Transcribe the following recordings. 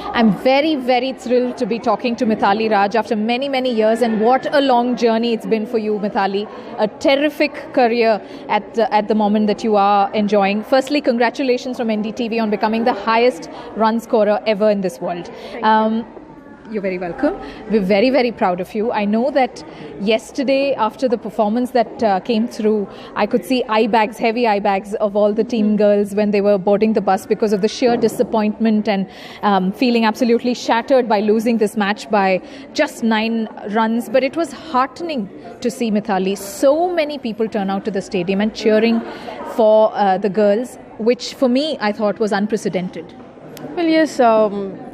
I'm very, very thrilled to be talking to Mithali Raj after many, many years, and what a long journey it's been for you, Mithali. A terrific career at the moment that you are enjoying. Firstly, congratulations from NDTV on becoming the highest run scorer ever in this world. You're very welcome. We're very, very proud of you. I know that yesterday, after the performance that came through, I could see heavy eye bags of all the team girls when they were boarding the bus because of the sheer disappointment and feeling absolutely shattered by losing this match by just 9 runs. But it was heartening to see, Mithali, so many people turn out to the stadium and cheering for the girls, which for me, I thought was unprecedented. Well, yes,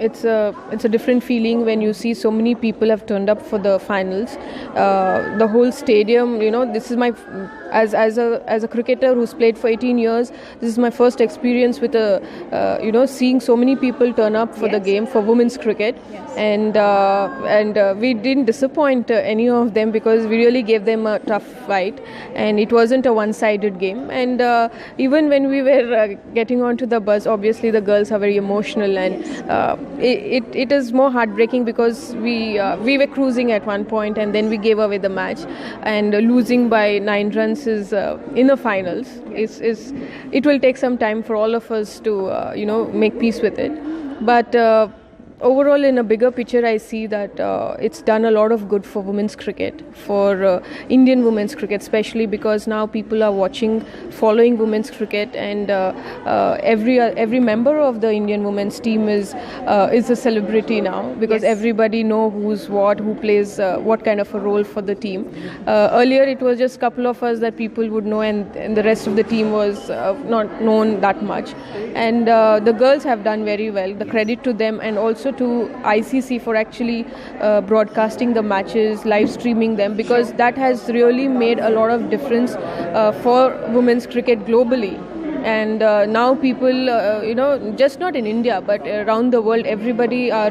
it's a different feeling when you see so many people have turned up for the finals. The whole stadium, this is my as a cricketer who's played for 18 years. This is my first experience with seeing so many people turn up for the game for women's cricket, and we didn't disappoint any of them because we really gave them a tough fight, and it wasn't a one-sided game. And even when we were getting onto the bus, obviously the girls are very emotional, and it is more heartbreaking because we were cruising at one point and then we gave away the match, and losing by 9 runs is in the finals. It will take some time for all of us to make peace with it, but overall, in a bigger picture, I see that it's done a lot of good for women's cricket, for Indian women's cricket, especially because now people are following women's cricket, and every member of the Indian women's team is a celebrity now, because everybody know who's what, who plays what kind of a role for the team. Earlier, it was just a couple of us that people would know, and the rest of the team was not known that much. And the girls have done very well. The credit to them, and also to ICC for actually broadcasting the matches, live streaming them, because that has really made a lot of difference for women's cricket globally. And now people, just not in India, but around the world, everybody are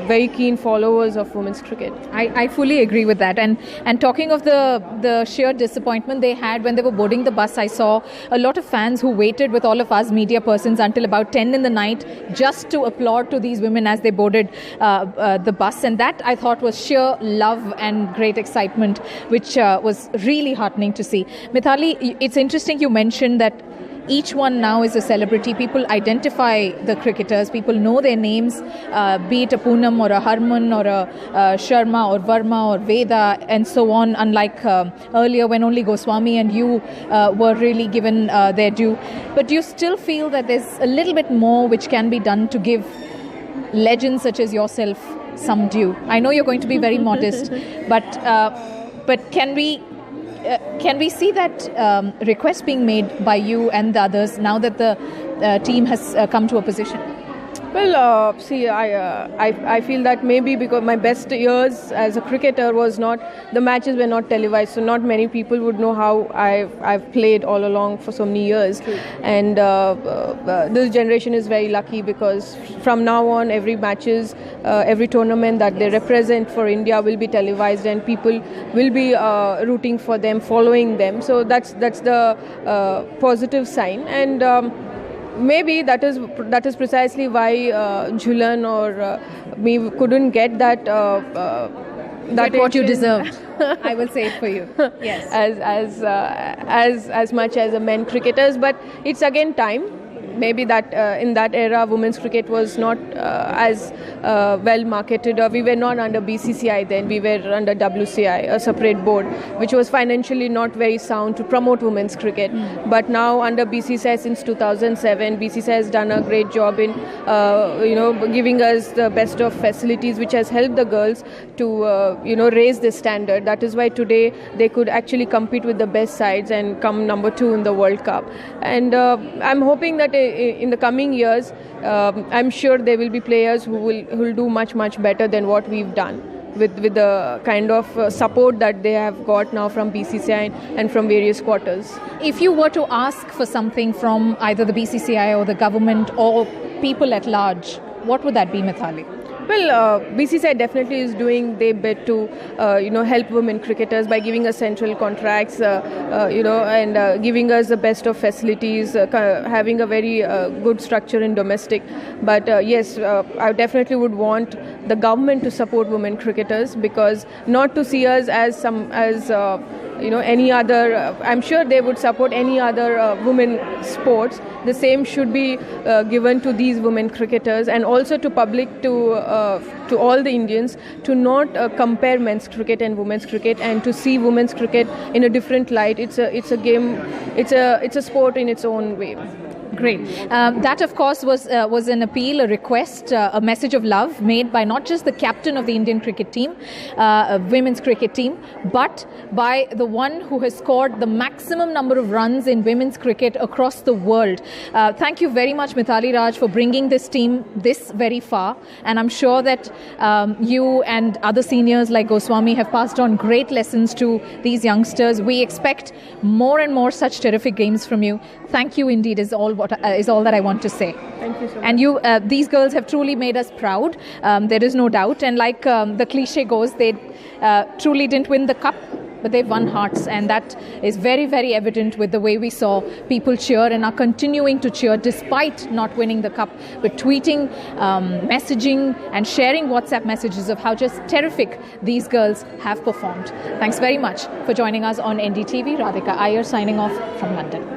very keen followers of women's cricket. I fully agree with that. And talking of the sheer disappointment they had when they were boarding the bus, I saw a lot of fans who waited with all of us media persons until about 10 in the night just to applaud to these women as they boarded the bus. And that, I thought, was sheer love and great excitement, which was really heartening to see. Mithali, it's interesting you mentioned that each one now is a celebrity. People identify the cricketers. People know their names, be it a Poonam or a Harman or a Sharma or Verma or Veda and so on, unlike earlier when only Goswami and you were really given their due. But do you still feel that there's a little bit more which can be done to give legends such as yourself some due? I know you're going to be very modest, but can we see that request being made by you and the others now that the team has come to a position? Well, I feel that maybe because my best years as a cricketer the matches were not televised, so not many people would know how I've played all along for so many years. And this generation is very lucky because from now on, every tournament that they represent for India will be televised, and people will be rooting for them, following them. So that's the positive sign. And maybe that is precisely why Jhulan or me couldn't get that what you deserved. I will say it for you. Yes. As much as the men cricketers, but it's again time. Maybe that in that era, women's cricket was not as well marketed. We were not under BCCI then. We were under WCI, a separate board, which was financially not very sound to promote women's cricket. But now under BCCI since 2007, BCCI has done a great job in giving us the best of facilities, which has helped the girls to raise the standard. That is why today they could actually compete with the best sides and come number 2 in the World Cup. And I'm hoping that in the coming years, I'm sure there will be players who will do much better than what we've done with the kind of support that they have got now from BCCI and from various quarters. If you were to ask for something from either the BCCI or the government or people at large, what would that be, Mithali? Well, BCCI definitely is doing their bit to, help women cricketers by giving us central contracts, and giving us the best of facilities, having a very good structure in domestic. But yes, I definitely would want the government to support women cricketers, because not to see us as any other. I'm sure they would support any other women sports. The same should be given to these women cricketers, and also to public, to all the Indians, to not compare men's cricket and women's cricket, and to see women's cricket in a different light. It's a game. It's a sport in its own way. Great. That, of course, was an appeal, a request, a message of love made by not just the captain of the Indian cricket team, women's cricket team, but by the one who has scored the maximum number of runs in women's cricket across the world. Thank you very much, Mithali Raj, for bringing this team this very far. And I'm sure that you and other seniors like Goswami have passed on great lessons to these youngsters. We expect more and more such terrific games from you. Thank you indeed is all that I want to say. Thank you so much. And these girls have truly made us proud. There is no doubt. And like the cliche goes, they truly didn't win the cup, but they've won hearts. And that is very, very evident with the way we saw people cheer and are continuing to cheer despite not winning the cup, but tweeting, messaging and sharing WhatsApp messages of how just terrific these girls have performed. Thanks very much for joining us on NDTV. Radhika Iyer signing off from London.